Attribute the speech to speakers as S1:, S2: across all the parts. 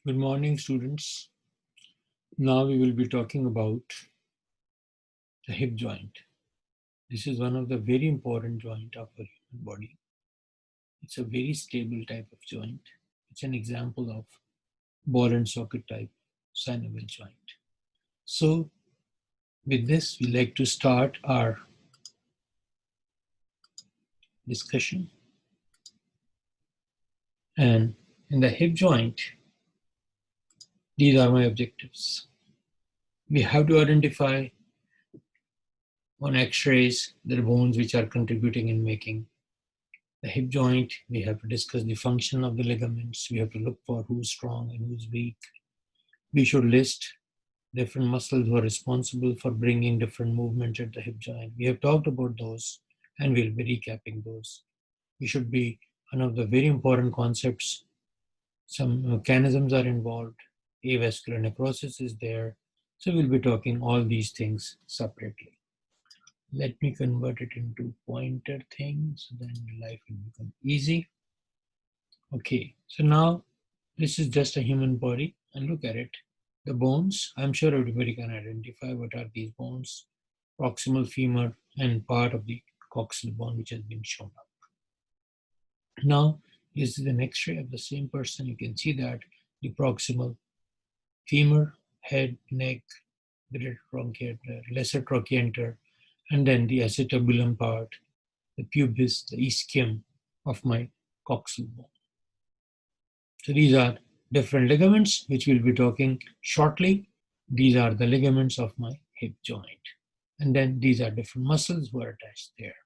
S1: Good morning, students. Now we will be talking about the hip joint. This is one of the very important joint of our human body. It's a very stable type of joint. It's an example of ball and socket type synovial joint. So with this, we like to start our discussion. And in the hip joint, these are my objectives. We have to identify on x-rays the bones which are contributing in making the hip joint. We have to discuss the function of the ligaments. We have to look for who's strong and who's weak. We should list different muscles who are responsible for bringing different movements at the hip joint. We have talked about those and we'll be recapping those. We should be one of the very important concepts. Some mechanisms are involved. Avascular necrosis is there. So we'll be talking all these things separately. Let me convert it into pointer things, so then life will become easy. Okay, so now this is just a human body, and look at it. The bones, I'm sure everybody can identify what are these bones. Proximal femur and part of the coxal bone which has been shown up. Now, this is an x-ray of the same person. You can see that the proximal femur, head, neck, greater trochanter, lesser trochanter, and then the acetabulum part, the pubis, the ischium of my coxal bone. So these are different ligaments which we'll be talking shortly. These are the ligaments of my hip joint. And then these are different muscles who are attached there.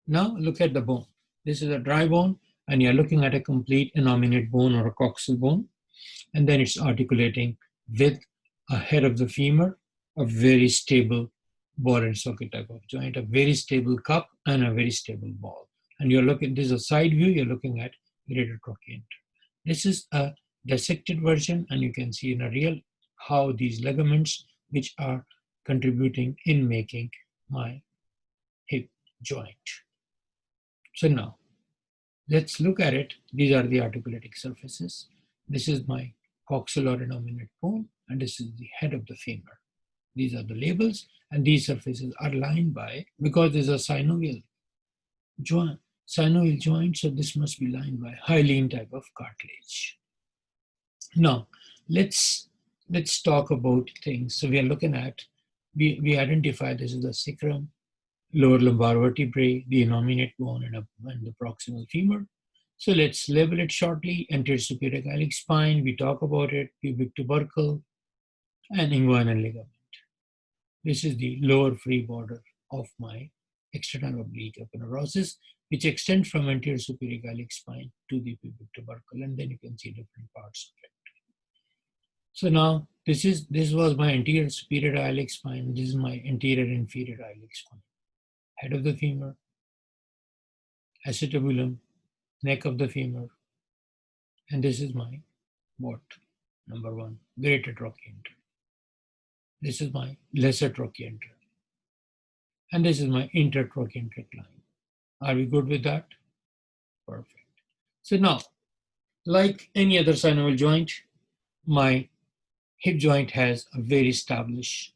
S1: Now look at the bone. This is a dry bone and you're looking at a complete innominate bone or a coxal bone. And then it's articulating with a head of the femur, a very stable ball and socket type of joint, a very stable cup and a very stable ball. And you're looking, this is a side view, you're looking at greater trochanter. This is a dissected version and you can see in a real how these ligaments which are contributing in making my hip joint. So now let's look at it. These are the articulating surfaces. This is my coxal or innominate bone and this is the head of the femur. These are the labels and these surfaces are lined by, because there's a synovial joint, so this must be lined by hyaline type of cartilage. Now, let's talk about things. So we are looking at, we identify this is the sacrum, lower lumbar vertebrae, the innominate bone, and the proximal femur. So let's label it shortly. Anterior superior iliac spine, we talk about it, pubic tubercle, and inguinal ligament. This is the lower free border of my external oblique aponeurosis, which extends from anterior superior iliac spine to the pubic tubercle, and then you can see different parts of it. So now this was my anterior superior iliac spine. This is my anterior inferior iliac spine. Head of the femur, acetabulum, neck of the femur, and this is my what? Number one, greater trochanter. This is my lesser trochanter. And this is my intertrochanteric line. Are we good with that? Perfect. So now, like any other synovial joint, my hip joint has a very established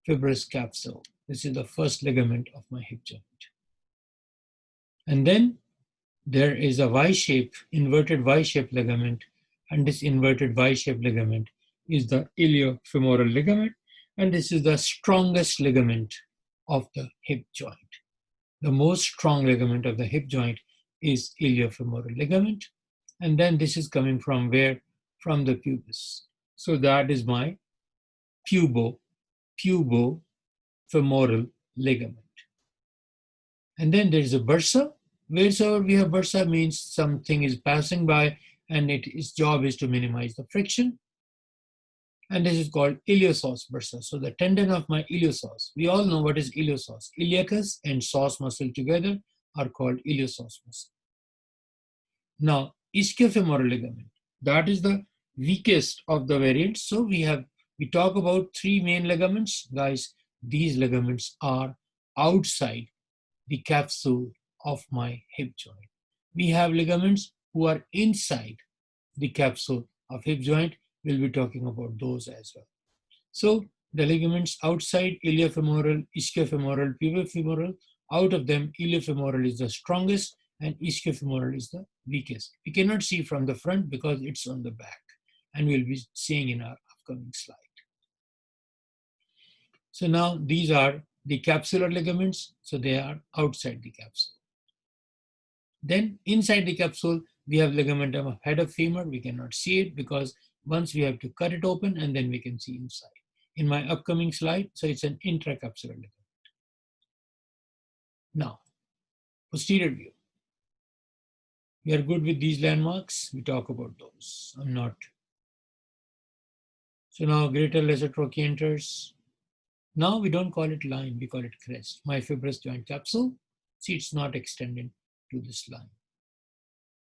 S1: fibrous capsule. This is the first ligament of my hip joint. And then there is a Y-shape, inverted Y-shaped ligament, and this inverted Y-shaped ligament is the iliofemoral ligament, and this is the strongest ligament of the hip joint. The most strong ligament of the hip joint is iliofemoral ligament, and then this is coming from where? From the pubis. So that is my pubofemoral ligament. And then there is a bursa. Wheresoever we have bursa means something is passing by and its job is to minimize the friction. And this is called iliopsoas bursa. So the tendon of my iliopsoas. We all know what is iliopsoas. Iliacus and psoas muscle together are called iliopsoas muscle. Now, ischiofemoral ligament. That is the weakest of the variants. So we talk about three main ligaments. Guys, these ligaments are outside the capsule of my hip joint. We have ligaments who are inside the capsule of hip joint, we'll be talking about those as well. So the ligaments outside iliofemoral, ischiofemoral, pubofemoral, out of them iliofemoral is the strongest and ischiofemoral is the weakest. We cannot see from the front because it's on the back, and we'll be seeing in our upcoming slide. So now these are the capsular ligaments, so they are outside the capsule. Then inside the capsule, we have ligamentum of head of femur. We cannot see it because once we have to cut it open and then we can see inside. In my upcoming slide, so it's an intracapsular ligament. Now, posterior view. We are good with these landmarks. We talk about those. I'm not. So now greater lesser trochanter's. Now we don't call it line, we call it crest. My fibrous joint capsule, see it's not extended to this line.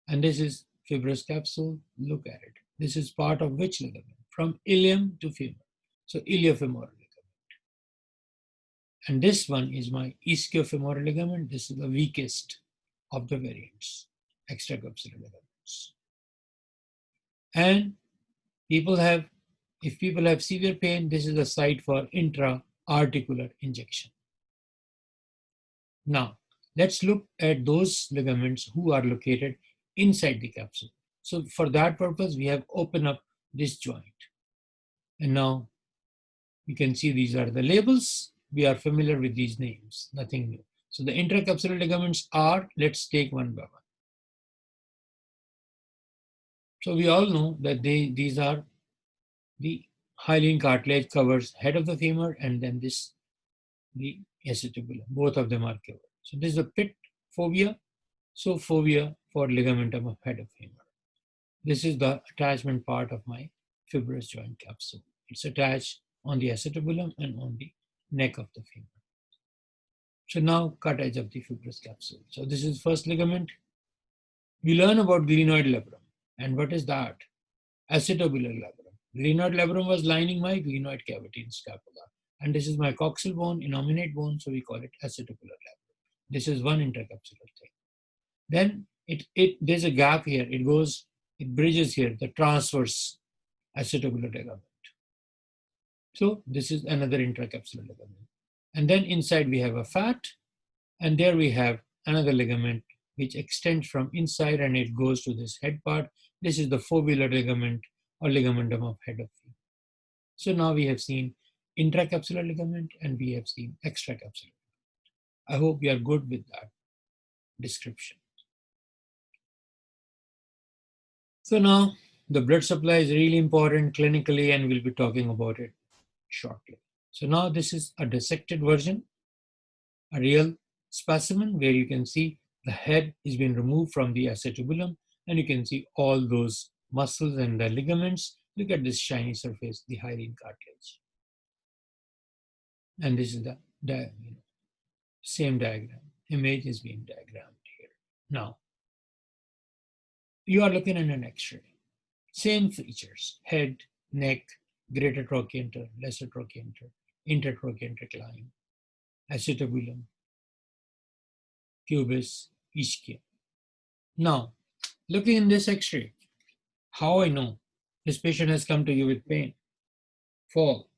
S1: And this is fibrous capsule, look at it. This is part of which ligament? From ilium to femur. So iliofemoral ligament. And this one is my ischiofemoral ligament. This is the weakest of the variants, extracapsular ligaments. And if people have severe pain, this is the site for intra-articular injection. Now, let's look at those ligaments who are located inside the capsule. So for that purpose, we have opened up this joint. And now you can see these are the labels. We are familiar with these names, nothing new. So the intracapsular ligaments are, let's take one by one. So we all know that these are the hyaline cartilage covers head of the femur and then the acetabulum. Both of them are covered. So this is a pit fovea. So fovea for ligamentum of head of femur. This is the attachment part of my fibrous joint capsule. It's attached on the acetabulum and on the neck of the femur. So now cut edge of the fibrous capsule. So this is first ligament. We learn about glenoid labrum. And what is that? Acetabular labrum. Glenoid labrum was lining my glenoid cavity in scapula. And this is my coxal bone, innominate bone, so we call it acetabular labrum. This is one intercapsular thing. Then there's a gap here. It bridges here, the transverse acetabular ligament. So this is another intracapsular ligament. And then inside we have a fat, and there we have another ligament which extends from inside and it goes to this head part. This is the foveolar ligament or ligamentum of head of femur. So now we have seen intracapsular ligament and we have seen extracapsular. I hope you are good with that description. So now the blood supply is really important clinically and we'll be talking about it shortly. So now this is a dissected version, a real specimen where you can see the head is being removed from the acetabulum and you can see all those muscles and the ligaments. Look at this shiny surface, the hyaline cartilage. And this is the same diagram. Image is being diagrammed here. Now, you are looking at an X-ray. Same features, head, neck, greater trochanter, lesser trochanter, intertrochanteric line, acetabulum, pubis, ischium. Now, looking in this X-ray, how I know this patient has come to you with pain, fall,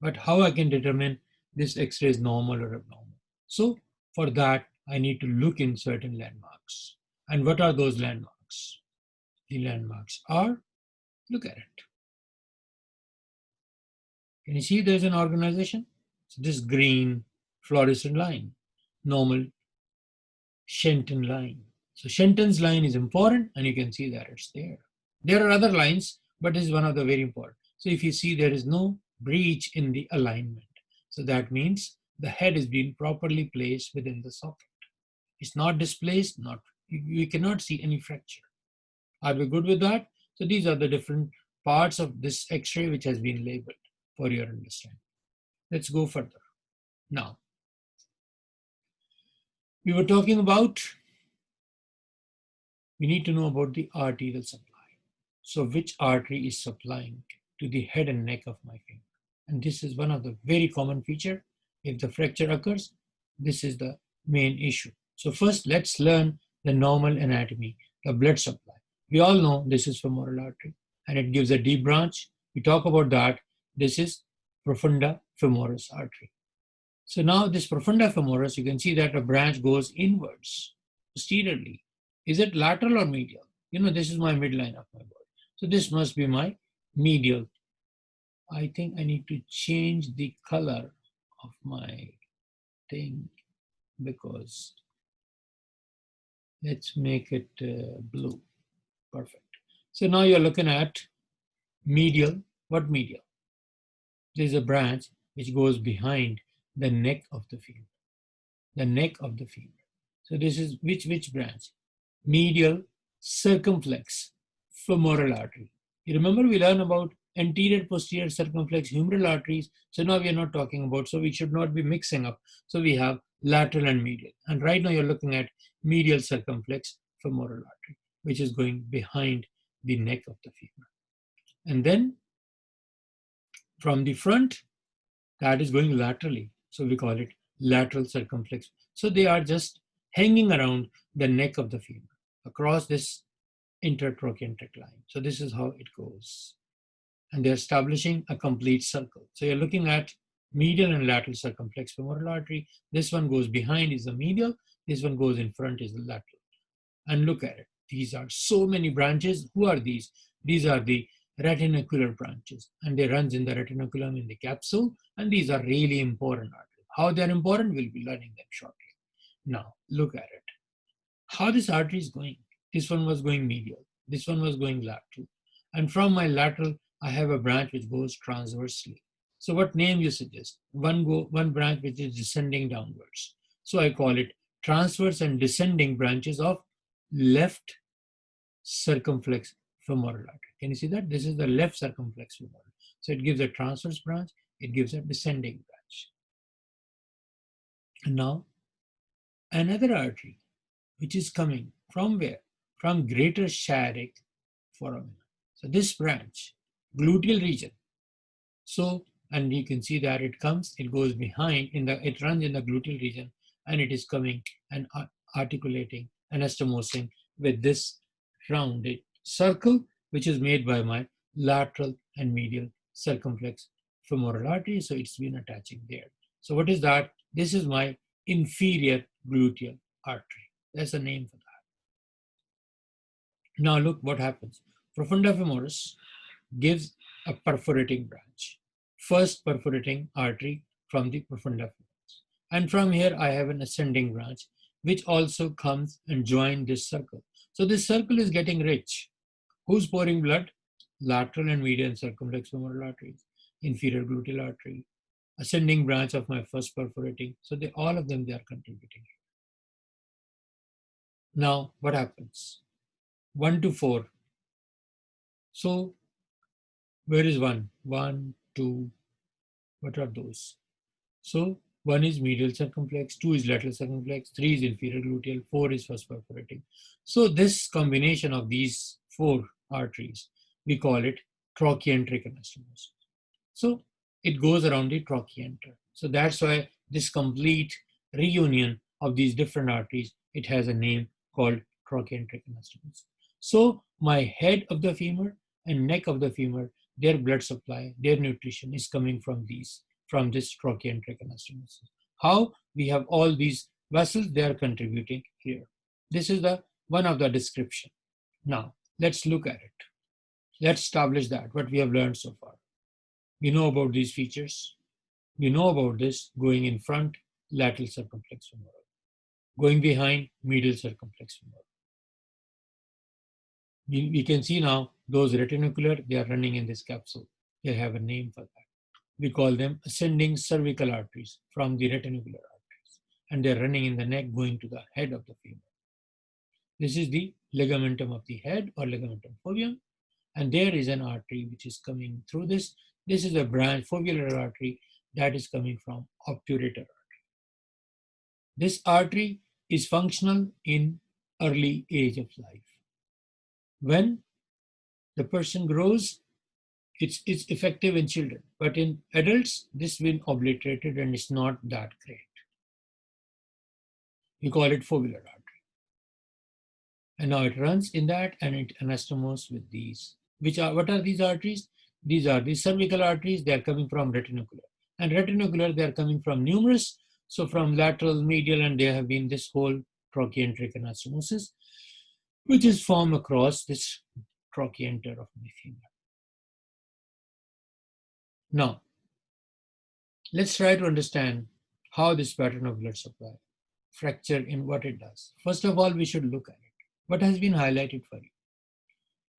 S1: but how I can determine this X-ray is normal or abnormal. So for that, I need to look in certain landmarks. And what are those landmarks? The landmarks are, look at it. Can you see there's an organization? So this green fluorescent line, normal Shenton line. So Shenton's line is important and you can see that it's there. There are other lines, but this is one of the very important. So if you see there is no breach in the alignment. So that means the head is being properly placed within the socket. It's not displaced, you cannot see any fracture. Are we good with that? So these are the different parts of this X-ray which has been labeled for your understanding. Let's go further. Now, we were talking about, we need to know about the arterial supply. So which artery is supplying to the head and neck of my finger? And this is one of the very common feature. If the fracture occurs, this is the main issue. So first, let's learn the normal anatomy, the blood supply. We all know this is femoral artery and it gives a deep branch we talk about that. This is profunda femoris artery. So now this profunda femoris, you can see that a branch goes inwards, posteriorly. Is it lateral or medial? This is my midline of my body. So this must be my medial. I think I need to change the color of my thing, because let's make it blue. Perfect. So now you're looking at medial. What medial? There's a branch which goes behind the neck of the femur. The neck of the femur. So this is which branch? Medial circumflex femoral artery. You remember we learned about anterior posterior circumflex humeral arteries. So now we are not talking about, so we should not be mixing up. So we have lateral and medial. And right now you're looking at medial circumflex femoral artery, which is going behind the neck of the femur. And then from the front, that is going laterally. So we call it lateral circumflex. So they are just hanging around the neck of the femur across this intertrochanteric line. So this is how it goes. And they're establishing a complete circle. So you're looking at medial and lateral circumflex femoral artery. This one goes behind is the medial. This one goes in front is the lateral. And look at it. These are so many branches. Who are these? These are the retinacular branches, and they runs in the retinaculum in the capsule, and these are really important arteries. How they're important, we'll be learning them shortly. Now, look at it. How this artery is going. This one was going medial. This one was going lateral. And from my lateral, I have a branch which goes transversely. So what name you suggest? One branch which is descending downwards. So I call it transverse and descending branches of left circumflex femoral artery. Can you see that? This is the left circumflex femoral. So it gives a transverse branch, it gives a descending branch. And now another artery which is coming from where? From greater sciatic foramen. So this branch, gluteal region. So, and you can see that it goes behind, it runs in the gluteal region, and it is coming and articulating, anastomosing with this rounded circle, which is made by my lateral and medial circumflex femoral artery. So it's been attaching there. So what is that? This is my inferior gluteal artery. That's the name for that. Now look what happens. Profunda femoris gives a perforating branch. First perforating artery from the profunda femoris. And from here I have an ascending branch which also comes and joins this circle. So this circle is getting rich. Who's pouring blood? Lateral and medial circumflex femoral arteries, inferior gluteal artery, ascending branch of my first perforating. So all of them, they are contributing. Now what happens? 1 to 4. So where is 1? 1, 2, what are those? So 1 is medial circumflex, 2 is lateral circumflex, 3 is inferior gluteal, 4 is first perforating. So this combination of these 4 arteries, we call it trochanteric anastomosis. So it goes around the trochanter. So that's why this complete reunion of these different arteries, it has a name called trochanteric anastomosis. So my head of the femur and neck of the femur, their blood supply, their nutrition is coming from this trochanteric anastomosis. How? We have all these vessels, they are contributing here. This is the one of the description. Now, let's look at it. Let's establish that, what we have learned so far. We know about these features. We know about this going in front, lateral circumflex femoral. Going behind, medial circumflex femoral. We can see now those retinacular, they are running in this capsule. They have a name for that. We call them ascending cervical arteries from the retinacular arteries. And they're running in the neck going to the head of the femur. This is the ligamentum of the head or ligamentum foveum. And there is an artery which is coming through this. This is a branch, foveolar artery, that is coming from obturator artery. This artery is functional in early age of life. When the person grows, it's effective in children. But in adults, this has been obliterated and it's not that great. We call it foveolar artery. And now it runs in that and it anastomoses with these. What are these arteries? These are the cervical arteries. They are coming from retinacular. And retinacular, they are coming from numerous. So from lateral, medial, and there have been this whole trochanteric anastomosis, which is formed across this trochanter of my femur. Now, let's try to understand how this pattern of blood supply, fracture in what it does. First of all, we should look at it. What has been highlighted for you?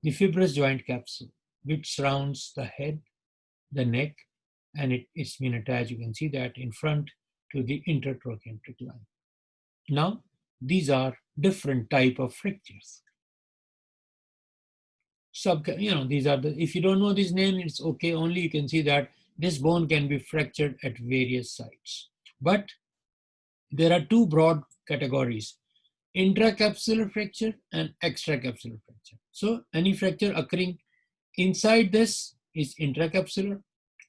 S1: The fibrous joint capsule, which surrounds the head, the neck, and it's been attached, you can see that in front, to the intertrochanteric line. Now, these are different type of fractures. These are the, if you don't know these names, it's okay, only you can see that this bone can be fractured at various sites. But there are two broad categories: intracapsular fracture and extracapsular fracture. So any fracture occurring inside this is intracapsular,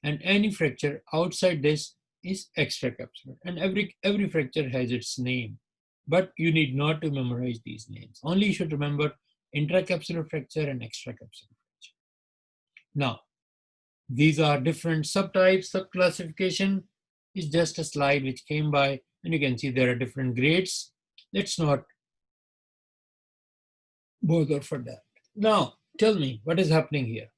S1: and any fracture outside this is extracapsular. And every fracture has its name, but you need not to memorize these names. Only you should remember intracapsular fracture and extracapsular fracture. Now, these are different subtypes. Subclassification is just a slide which came by, and you can see there are different grades. Let's not bother for that. Now, tell me what is happening here.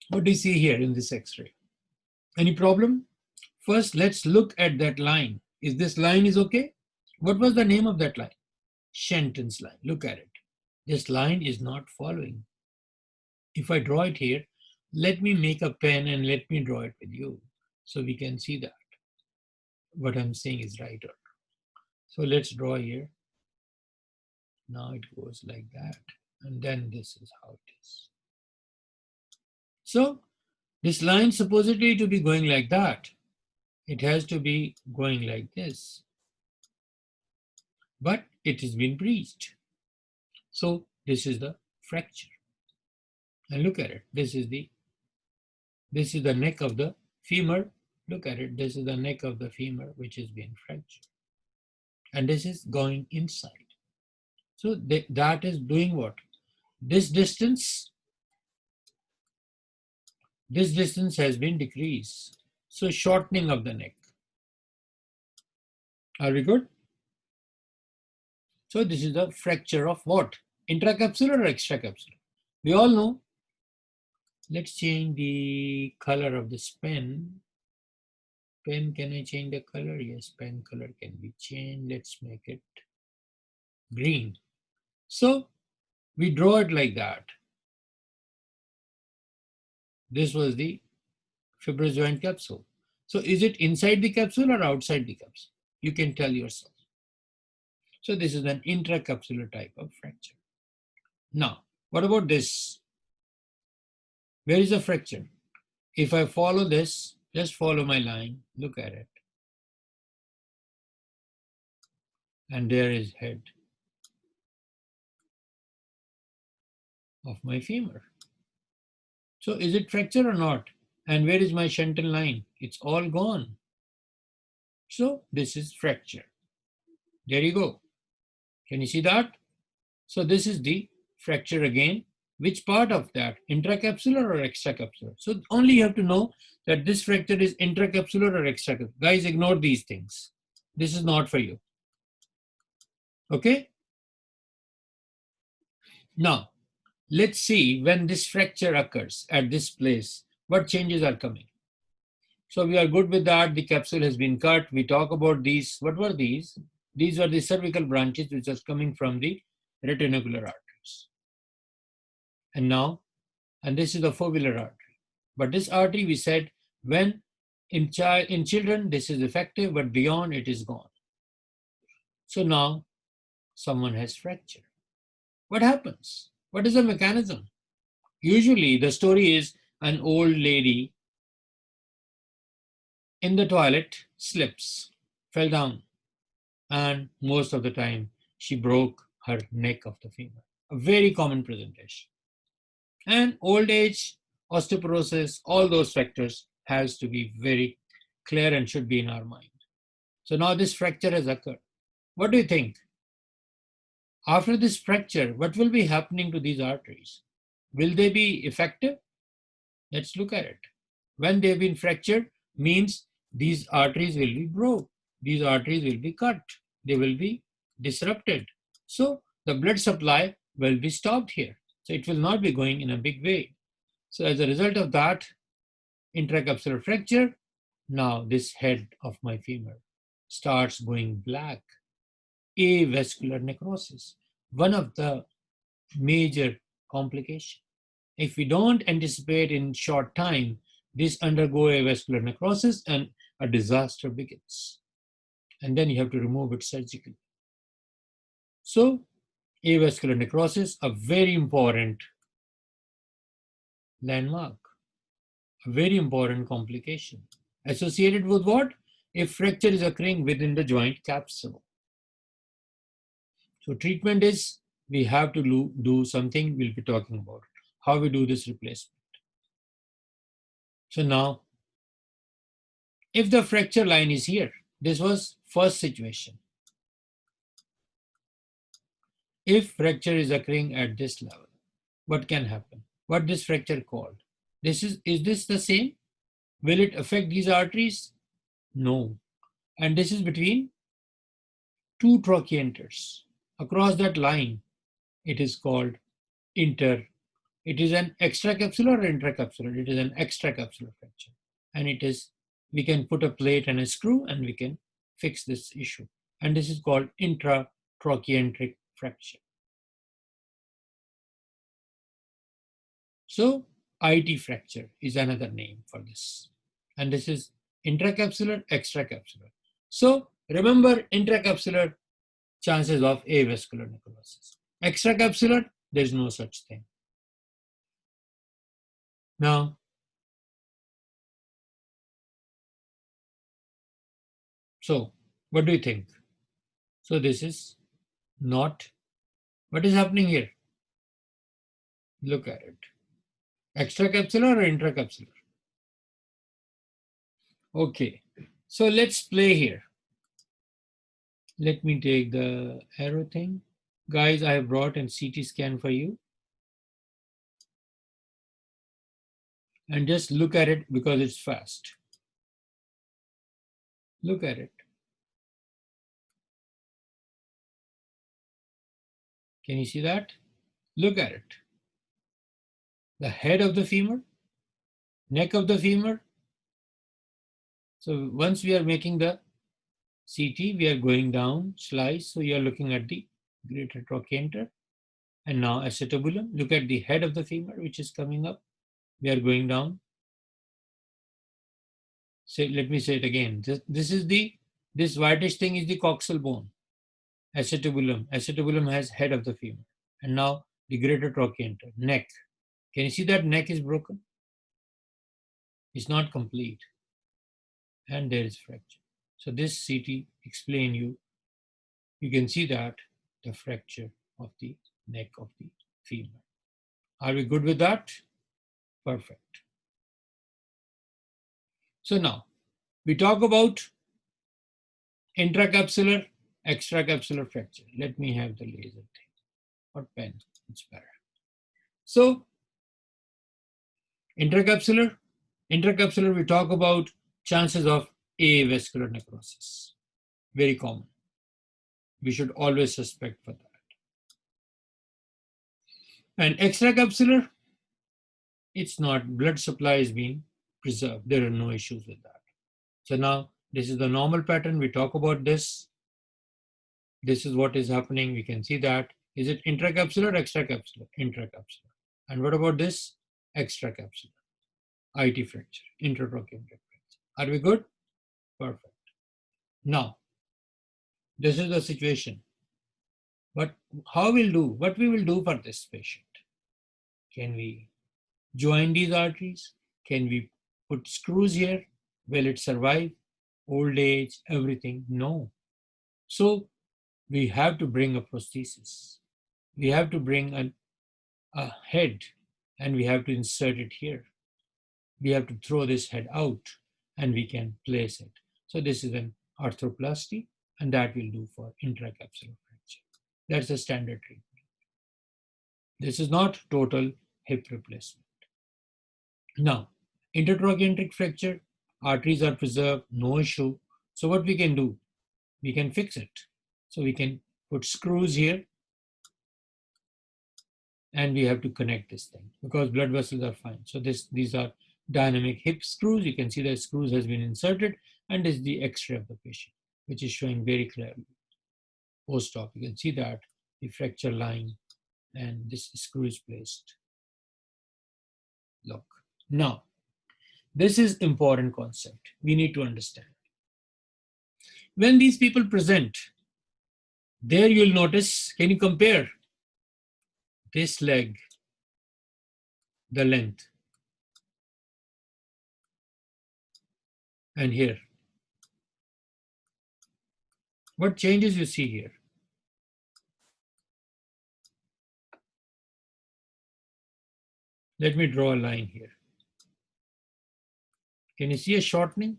S1: What do you see here in this X-ray? Any problem? First, let's look at that line. Is this line is okay? What was the name of that line? Shenton's line. Look at it. This line is not following. If I draw it here, let me make a pen and let me draw it with you so we can see that what I'm saying is right or wrong. So let's draw here. Now it goes like that, and then this is how it is. So this line supposedly to be going like that. It has to be going like this, but it has been breached. So this is the fracture. And look at it. This is the neck of the femur. Look at it. This is the neck of the femur which has been fractured. And this is going inside. So that is doing what? This distance has been decreased. So shortening of the neck. Are we good? So this is the fracture of what? Intracapsular or extracapsular? We all know. Let's change the color of this pen. Pen, can I change the color? Yes, pen color can be changed. Let's make it green. So we draw it like that. This was the fibrous joint capsule. So is it inside the capsule or outside the capsule? You can tell yourself. So this is an intracapsular type of fracture. Now, what about this? Where is the fracture? If I follow this, just follow my line, look at it. And there is head of my femur. So is it fracture or not? And where is my Shenton line? It's all gone. So this is fracture. There you go. Can you see that? So this is the fracture again. Which part of that? Intracapsular or extracapsular? So only you have to know that this fracture is intracapsular or extracapsular. Guys, ignore these things. This is not for you. Okay? Now, let's see when this fracture occurs at this place, what changes are coming. So we are good with that. The capsule has been cut. We talk about these. What were these? These are the cervical branches which are coming from the retinacular arteries. And now, and this is the foveolar artery. But this artery, we said, when in children, this is effective, but beyond it is gone. So now, someone has fracture. What happens? What is the mechanism? Usually, the story is an old lady in the toilet slips, fell down, and most of the time, she broke her neck of the femur. A very common presentation. And old age, osteoporosis, all those factors has to be very clear and should be in our mind. So now this fracture has occurred. What do you think? After this fracture, what will be happening to these arteries? Will they be effective? Let's look at it. When they've been fractured, means these arteries will be broke. These arteries will be cut. They will be disrupted. So the blood supply will be stopped here. So it will not be going in a big way. So as a result of that intracapsular fracture, now this head of my femur starts going black. Avascular necrosis, one of the major complications. If we don't anticipate in short time, this undergo avascular necrosis and a disaster begins. And then you have to remove it surgically. So avascular necrosis, a very important landmark, a very important complication. Associated with what? If fracture is occurring within the joint capsule. So treatment is, we have to do something we'll be talking about, how we do this replacement. So now, if the fracture line is here, this was first situation. If fracture is occurring at this level, what can happen? What this fracture called? Is this the same? Will it affect these arteries? No. And this is between two trochanters. Across that line, it is called it is an extracapsular or intracapsular? It is an extracapsular fracture. And we can put a plate and a screw and we can fix this issue. And this is called intratrochanteric fracture. So IT fracture is another name for this. And this is intracapsular, extracapsular. So remember, intracapsular, chances of avascular necrosis. Extracapsular, there is no such thing. Now, so what do you think? So this is not, what is happening here? Look at it. Extracapsular or intracapsular? Okay, so let's play here. Let me take the arrow thing. Guys, I have brought a CT scan for you. And just look at it because it's fast. Look at it. Can you see that? Look at it. The head of the femur, neck of the femur. So once we are making the CT, we are going down, slice. So you are looking at the greater trochanter. And now acetabulum. Look at the head of the femur, which is coming up. We are going down. So let me say it again. This whitish thing is the coxal bone. Acetabulum. Acetabulum has head of the femur. And now the greater trochanter, neck. Can you see that neck is broken? It's not complete. And there is fracture. So this CT explain you can see that the fracture of the neck of the femur. Are we good with that? Perfect. So now we talk about intracapsular, extracapsular fracture. Let me have the laser thing or pen. It's better. So intracapsular, we talk about chances of avascular necrosis. Very common. We should always suspect for that. And extracapsular, it's not, blood supply is being preserved. There are no issues with that. So now this is the normal pattern. We talk about this. This is what is happening. We can see that. Is it intracapsular or extracapsular? Intracapsular. And what about this? Extracapsular. IT fracture, intratrochanteric fracture. Are we good? Perfect. Now, this is the situation. But what we will do for this patient? Can we join these arteries? Can we put screws here? Will it survive? Old age, everything? No. So we have to bring a prosthesis. We have to bring a head and we have to insert it here. We have to throw this head out and we can place it. So this is an arthroplasty and that will do for intracapsular fracture. That's a standard treatment. This is not total hip replacement. Now, intertrochanteric fracture, arteries are preserved, no issue. So what we can do? We can fix it. So we can put screws here and we have to connect this thing because blood vessels are fine. So these are dynamic hip screws. You can see the screws has been inserted and this is the x-ray of the patient, which is showing very clearly. Post-op, you can see that the fracture line and this screw is placed. Look, now this is important concept we need to understand. When these people present, there you'll notice, can you compare this leg, the length, and here? What changes you see here? Let me draw a line here. Can you see a shortening?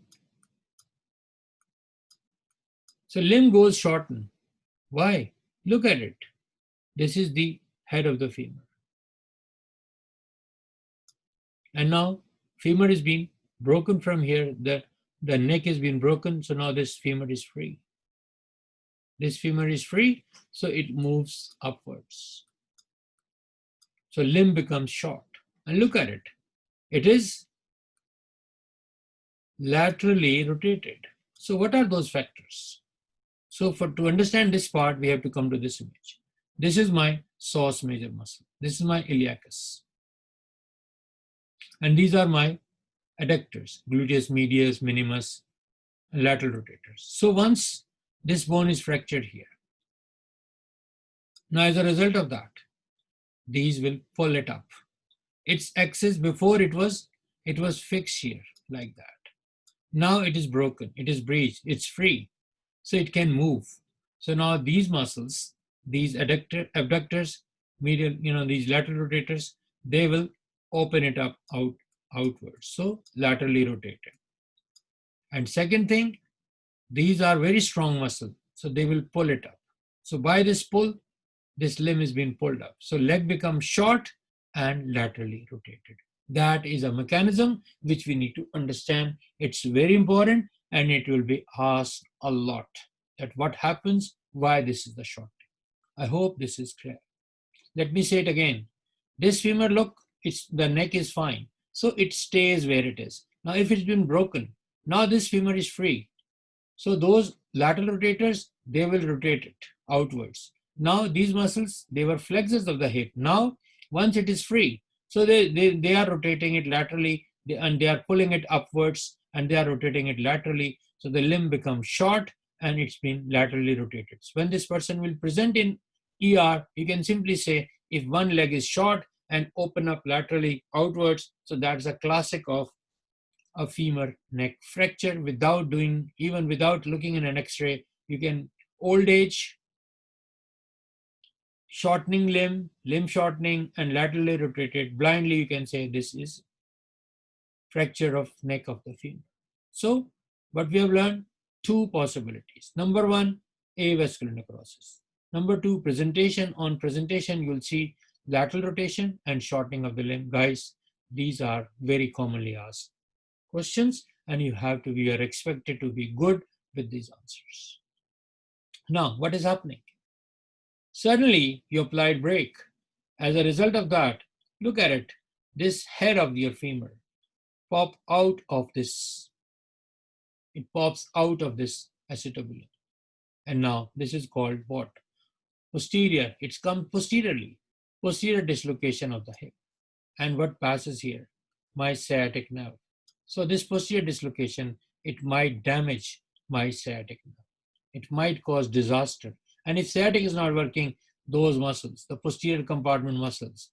S1: So limb goes shortened. Why? Look at it. This is the head of the femur. And now femur is being broken from here. The neck has been broken. So now this femur is free. This femur is free. So it moves upwards. So limb becomes short. And look at it. It is laterally rotated. So what are those factors? So to understand this part, we have to come to this image. This is my psoas major muscle. This is my iliacus. And these are my adductors, gluteus medius, minimus, and lateral rotators. So once this bone is fractured here, now as a result of that, these will pull it up. Its axis before it was fixed here like that. Now it is broken, it is breached, it's free. So it can move. So now these muscles, these abductors, medial, these lateral rotators, they will open it up outwards. So laterally rotated. And second thing, these are very strong muscles. So they will pull it up. So by this pull, this limb is being pulled up. So leg becomes short and laterally rotated. That is a mechanism which we need to understand. It's very important and it will be asked a lot that what happens, why this is the short. I hope this is clear. Let me say it again. This femur, look, the neck is fine. So it stays where it is. Now if it's been broken, now this femur is free. So those lateral rotators, they will rotate it outwards. Now these muscles, they were flexors of the hip. Now once it is free, so they are rotating it laterally and they are pulling it upwards and they are rotating it laterally. So the limb becomes short and it's been laterally rotated. So when this person will present in ER, you can simply say if one leg is short and open up laterally outwards, so that's a classic of a femur neck fracture even without looking in an x-ray. You can, old age, shortening limb shortening and laterally rotated, blindly you can say this is fracture of neck of the femur. So what we have learned, two possibilities. Number one, avascular necrosis. Number two, presentation. On presentation, you'll see lateral rotation and shortening of the limb. Guys, these are very commonly asked questions and you are expected to be good with these answers. Now, what is happening? Suddenly, you applied brake. As a result of that, look at it. This head of your femur pop out of this. It pops out of this acetabulum. And now this is called what? Posterior. It's come posteriorly. Posterior dislocation of the hip. And what passes here? My sciatic nerve. So this posterior dislocation, it might damage my sciatic nerve. It might cause disaster. And if sciatic is not working, those muscles, the posterior compartment muscles,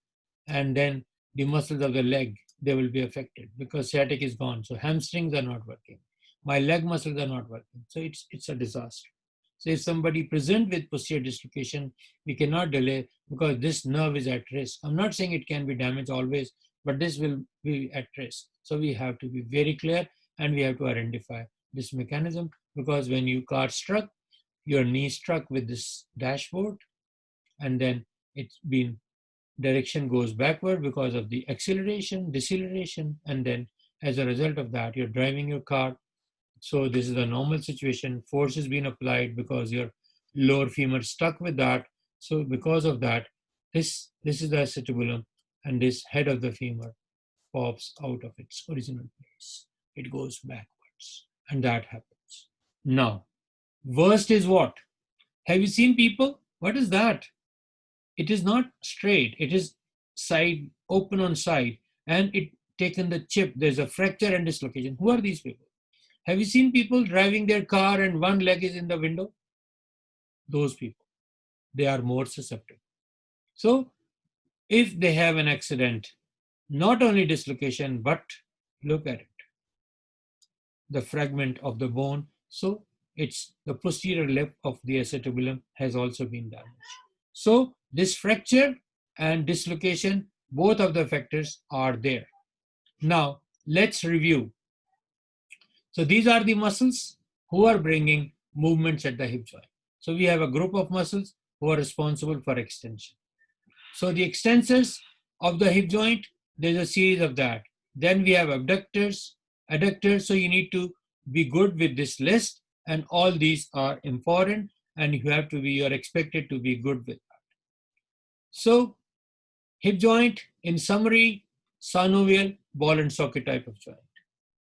S1: and then the muscles of the leg, they will be affected because sciatic is gone. So hamstrings are not working. My leg muscles are not working. So it's a disaster. So if somebody present with posterior dislocation, we cannot delay because this nerve is at risk. I'm not saying it can be damaged always, but this will be at risk. So we have to be very clear and we have to identify this mechanism because when you car struck, your knee struck with this dashboard and then it's been direction goes backward because of the acceleration, deceleration, and then as a result of that, you're driving your car. So this is a normal situation. Force is being applied because your lower femur stuck with that. So because of that, this is the acetabulum, and this head of the femur pops out of its original place. It goes backwards, and that happens. Now, worst is what? Have you seen people? What is that? It is not straight. It is side open on side, and it taken the chip. There's a fracture and dislocation. Who are these people? Have you seen people driving their car and one leg is in the window? Those people, they are more susceptible. So if they have an accident, not only dislocation, but look at it, the fragment of the bone. So it's the posterior lip of the acetabulum has also been damaged. So this fracture and dislocation, both of the factors are there. Now let's review. So these are the muscles who are bringing movements at the hip joint. So we have a group of muscles who are responsible for extension. So the extensors of the hip joint, there's a series of that. Then we have abductors, adductors. So you need to be good with this list, and all these are important, and you're expected to be good with that. So hip joint, in summary, synovial, ball and socket type of joint.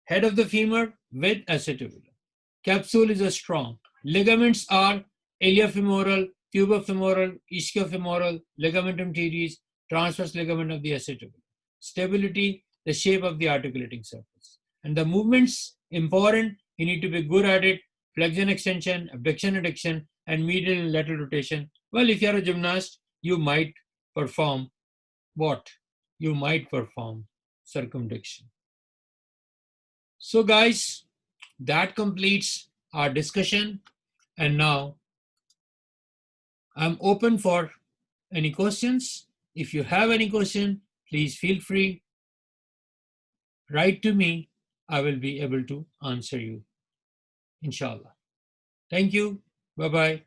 S1: Head of the femur with acetabulum. Capsule is a strong. Ligaments are iliofemoral, tubofemoral, ischiofemoral, ligamentum teres, transverse ligament of the acetabulum. Stability, the shape of the articulating surface. And the movements, important, you need to be good at it. Flexion, extension, abduction, adduction, and medial and lateral rotation. Well, if you are a gymnast, you might perform what? You might perform circumduction. So guys, that completes our discussion. And now I'm open for any questions. If you have any question, please feel free. Write to me. I will be able to answer you, inshallah. Thank you. Bye-bye.